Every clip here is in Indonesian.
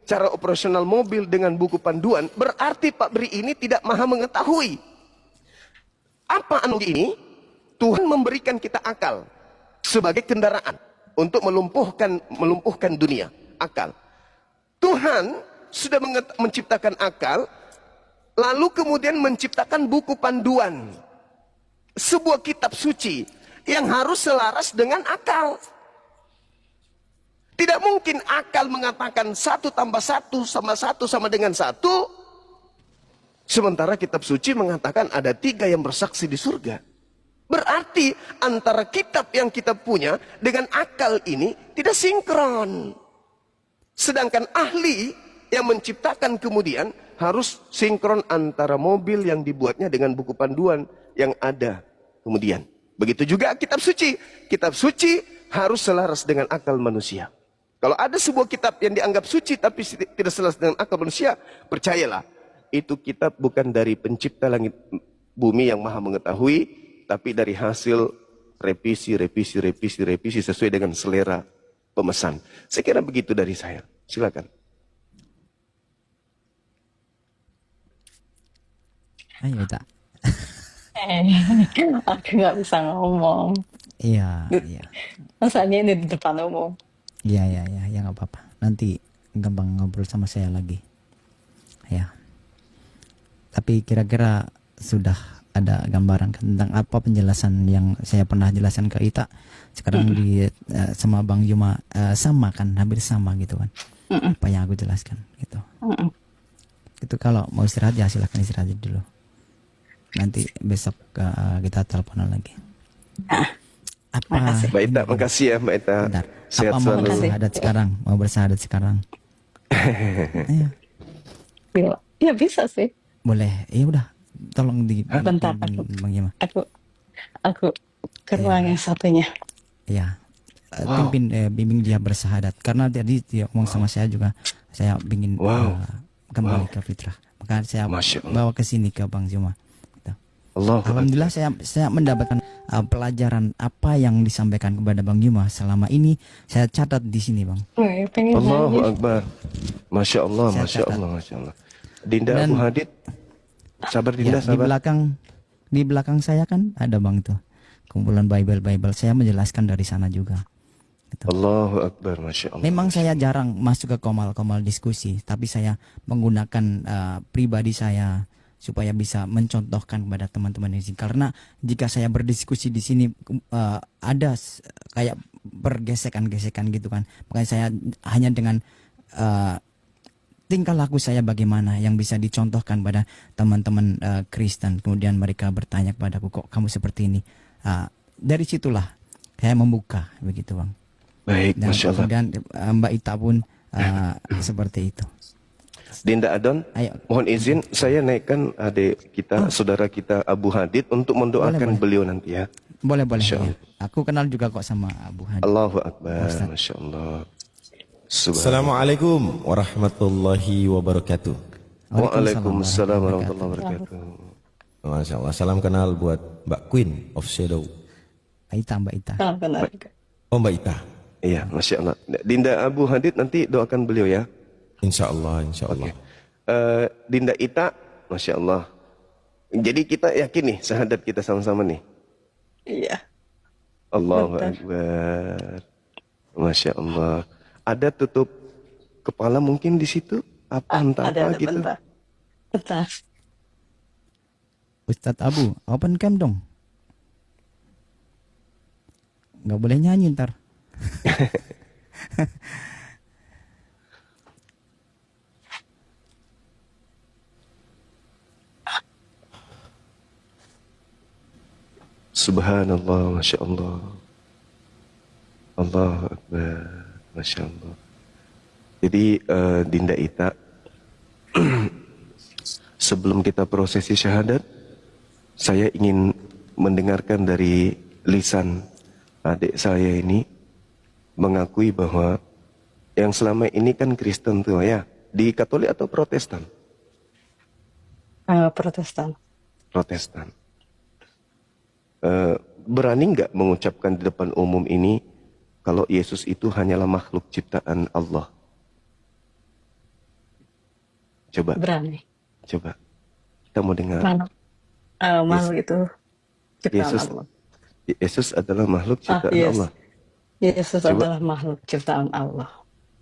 cara operasional mobil dengan buku panduan, berarti Pak Bri ini tidak maha mengetahui. Apa analogi ini? Tuhan memberikan kita akal sebagai kendaraan untuk melumpuhkan dunia. Akal. Tuhan sudah menciptakan akal, lalu kemudian menciptakan buku panduan, sebuah kitab suci yang harus selaras dengan akal. Tidak mungkin akal mengatakan 1 tambah 1 sama dengan 1, sementara kitab suci mengatakan ada 3 yang bersaksi di surga. Berarti antara kitab yang kita punya dengan akal ini tidak sinkron. Sedangkan ahli yang menciptakan kemudian harus sinkron antara mobil yang dibuatnya dengan buku panduan yang ada kemudian. Begitu juga kitab suci. Kitab suci harus selaras dengan akal manusia. Kalau ada sebuah kitab yang dianggap suci tapi tidak selaras dengan akal manusia, percayalah, itu kitab bukan dari pencipta langit bumi yang maha mengetahui, tapi dari hasil revisi sesuai dengan selera pemesan. Saya kira begitu dari saya. Silakan. Ayo, tak. Aku nggak bisa ngomong. Iya. Masanya ini di depan umum. Ya nggak apa-apa. Nanti gampang ngobrol sama saya lagi. Ya. Tapi kira-kira sudah ada gambaran tentang apa penjelasan yang saya pernah jelaskan ke Ita. Sekarang sama Bang Juma sama kan, hampir sama gitu kan. Apa yang aku jelaskan gitu. Itu kalau mau istirahat ya silahkan istirahat dulu. Nanti besok kita teleponan lagi. Apa? Mbak Ita, makasih ya Mbak Ita. Bentar. Sehat Apa mau selalu. bersahadat sekarang? Mau bersahadat sekarang? Ayo. Ya bisa sih. Boleh. Ya udah. Tolong Bentar, Bang Yima. Aku ke ruang yang satunya. Ya. Bimbing dia bersahadat. Karena tadi dia ngomong sama saya juga. Saya ingin kembali ke fitrah. Maka saya bawa ke sini ke Bang Juma. Alhamdulillah saya mendapatkan pelajaran apa yang disampaikan kepada Bang Juma selama ini saya catat di sini, Bang. Allahu Akbar. Masya Allah. Dinda Abu Hadid, sabar Dinda, ya, sabar. Di belakang saya kan ada Bang tuh kumpulan Bible. Saya menjelaskan dari sana juga. Gitu. Allahu Akbar, Masya Allah. Memang saya jarang masuk ke komal diskusi, tapi saya menggunakan pribadi saya supaya bisa mencontohkan kepada teman-teman di sini. Karena jika saya berdiskusi di sini ada kayak pergesekan-gesekan gitu kan. Makanya saya hanya dengan tingkah laku saya bagaimana yang bisa dicontohkan pada teman-teman Kristen. Kemudian mereka bertanya kepadaku, kok kamu seperti ini? Dari situlah saya membuka begitu, Bang. Baik, Dan Masya Allah. kemudian Mbak Ita pun seperti itu. Dinda Adon, mohon izin saya naikkan adik kita, saudara kita Abu Hadid untuk mendoakan beliau nanti ya. Boleh. Ya. Aku kenal juga kok sama Abu Hadid. Allahu Akbar, Masya Allah. Assalamualaikum warahmatullahi wabarakatuh. Waalaikumsalam warahmatullahi wabarakatuh. Masya Allah, salam kenal buat Mbak Queen of Shadow. Mbak Ita. Salam kenal. Oh, Mbak Ita. Iya, Masya Allah. Dinda Abu Hadid nanti doakan beliau ya. Insya Allah. Okay. Dinda Ita, Masya Allah. Jadi kita yakin nih, syahadat kita sama-sama nih. Iya. Allahu Akbar. Masya Allah. Ada tutup kepala mungkin di situ? Apa entah ada, apa gitu? Bentar. Ustadz Abu, open cam dong. Nggak boleh nyanyi ntar. Subhanallah, Masya Allah. Allahu Akbar, Masya Allah. Jadi Dinda Ita, sebelum kita prosesi syahadat, saya ingin mendengarkan dari lisan adik saya ini mengakui bahwa yang selama ini kan Kristen tuh ya, di Katolik atau Protestan? Protestan. Protestan. Berani nggak mengucapkan di depan umum ini kalau Yesus itu hanyalah makhluk ciptaan Allah? Coba, Berani. coba. Kita mau dengar. Makhluk, makhluk itu ciptaan Yesus, Allah. Yesus adalah makhluk ciptaan Yes. Allah. Yesus Coba. adalah makhluk ciptaan Allah.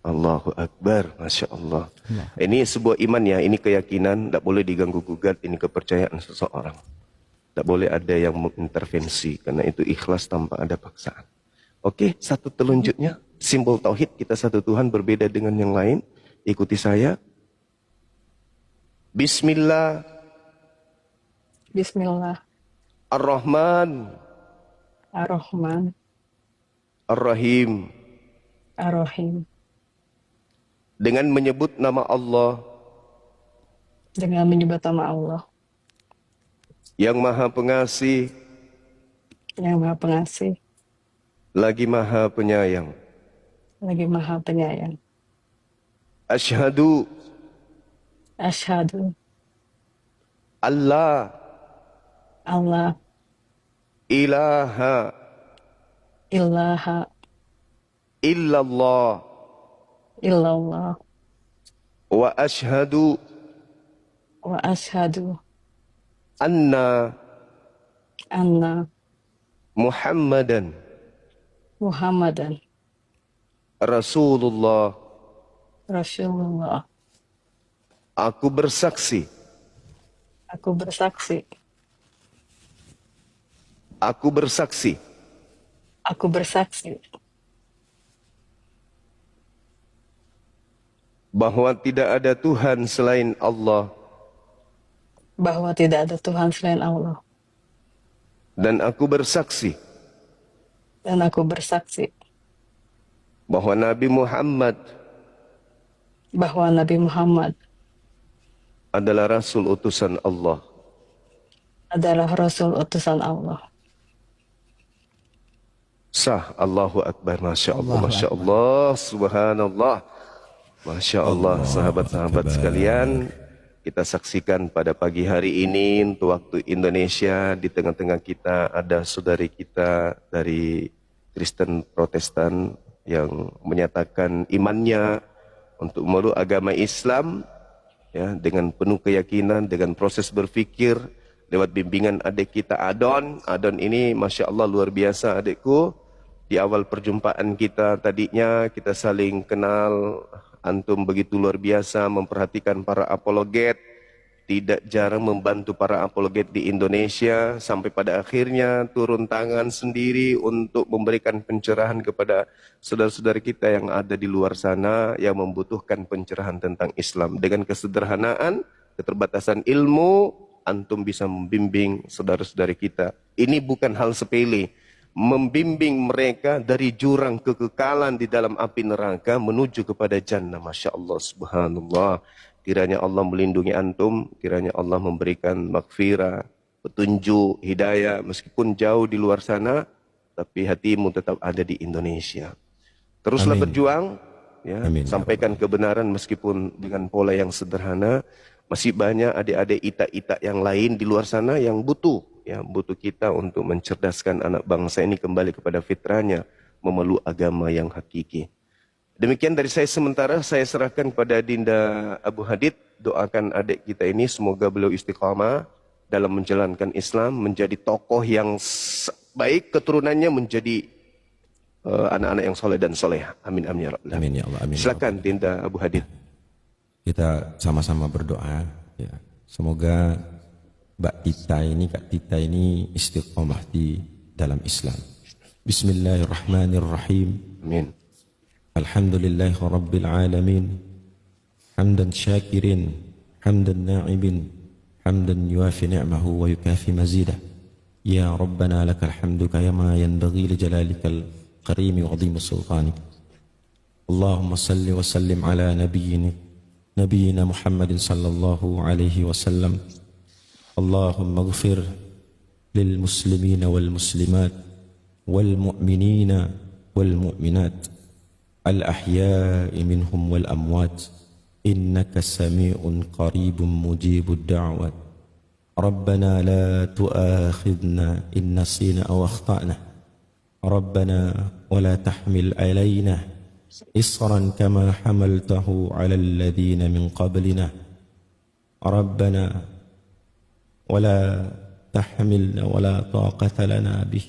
Allahu Akbar, Masya Allah. Ini sebuah iman ya, ini keyakinan, tidak boleh diganggu gugat, ini kepercayaan seseorang. Tidak boleh ada yang mengintervensi, karena itu ikhlas tanpa ada paksaan. Oke, satu telunjuknya, simbol tauhid kita satu Tuhan berbeda dengan yang lain. Ikuti saya. Bismillah, Bismillah Ar-Rahman, ar-Rahman Ar-Rahim. ar-Rahim. Dengan menyebut nama Allah Dengan menyebut nama Allah yang Maha Pengasih, yang Maha Pengasih, lagi Maha Penyayang. lagi Maha Penyayang. Asyhadu Asyhadu Allah Allah ilaha ilaha illallah illallah wa asyhadu wa asyhadu anna anna Muhammadan Muhammadan Rasulullah. Rasulullah. Aku bersaksi, Aku bersaksi, aku bersaksi aku bersaksi bahwa tidak ada Tuhan selain Allah, bahwa tidak ada Tuhan selain Allah. dan aku bersaksi Dan aku bersaksi bahwa Nabi Muhammad bahwa Nabi Muhammad adalah Rasul utusan Allah. adalah Rasul utusan Allah. Sah. Allahu Akbar. Masya Allah, Allahu Masya Allah, Subhanallah. Masya Allah, sahabat-sahabat sekalian, kita saksikan pada pagi hari ini untuk waktu Indonesia, di tengah-tengah kita ada saudari kita dari Kristen Protestan yang menyatakan imannya untuk memeluk agama Islam ya, dengan penuh keyakinan, dengan proses berfikir lewat bimbingan adik kita Adon. Adon ini Masya Allah luar biasa adikku. Di awal perjumpaan kita tadinya kita saling kenal. Antum begitu luar biasa memperhatikan para apologet, tidak jarang membantu para apologet di Indonesia, sampai pada akhirnya turun tangan sendiri untuk memberikan pencerahan kepada saudara-saudara kita yang ada di luar sana yang membutuhkan pencerahan tentang Islam. Dengan kesederhanaan, keterbatasan ilmu, antum bisa membimbing saudara-saudara kita. Ini bukan hal sepele. Membimbing mereka dari jurang kekekalan di dalam api neraka menuju kepada jannah. Masya Allah, subhanallah. Kiranya Allah melindungi antum, kiranya Allah memberikan maghfirah, petunjuk, hidayah, meskipun jauh di luar sana, tapi hatimu tetap ada di Indonesia. Teruslah Amin. berjuang, ya, Amin. sampaikan kebenaran meskipun dengan pola yang sederhana. Masih banyak adik-adik ita-ita yang lain di luar sana yang butuh, ya, butuh kita untuk mencerdaskan anak bangsa ini kembali kepada fitrahnya, memeluk agama yang hakiki. Demikian dari saya sementara, saya serahkan kepada Dinda Abu Hadid. Doakan adik kita ini semoga beliau istiqamah dalam menjalankan Islam, menjadi tokoh yang baik, keturunannya menjadi anak-anak yang soleh dan soleh. Amin amin ya rabbal alamin. Amin ya Allah. Amin. Silakan Dinda Abu Hadid. Kita sama-sama berdoa ya. Semoga Mbak Tita ini, Kak Tita ini istiqomah di dalam Islam. Bismillahirrahmanirrahim. Amin. Alhamdulillahi Rabbil Alamin. Hamdan syakirin, hamdan na'ibin, hamdan yuafi ni'mahu wa yukafi mazidah. Ya Rabbana lakal hamdu kama yanbaghi li jalalikal karimi wa azimi sultanik. Allahumma salli wa sallim ala نبينا محمد صلى الله عليه وسلم. اللهم اغفر للمسلمين والمسلمات والمؤمنين والمؤمنات الأحياء منهم والأموات إنك سميع قريب مجيب الدعوات. ربنا لا تؤاخذنا إن نسينا أو أخطأنا. ربنا ولا تحمل علينا إصرا كما حملته على الذين من قبلنا. ربنا ولا تحملنا ولا طاقة لنا به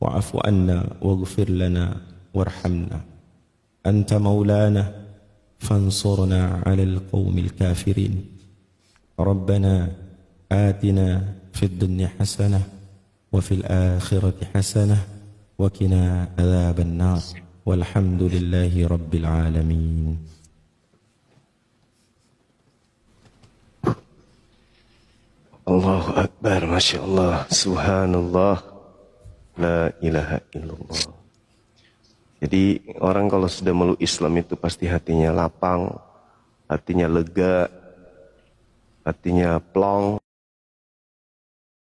واعف عنا واغفر لنا وارحمنا أنت مولانا فانصرنا على القوم الكافرين ربنا آتنا في الدنيا حسنة وفي الآخرة حسنة وقنا عذاب النار والحمد لله رب العالمين. Allahu Akbar, Masya Allah, Subhanallah, La ilaha illallah. Jadi orang kalau sudah meluk Islam itu pasti hatinya lapang, hatinya lega, hatinya plong.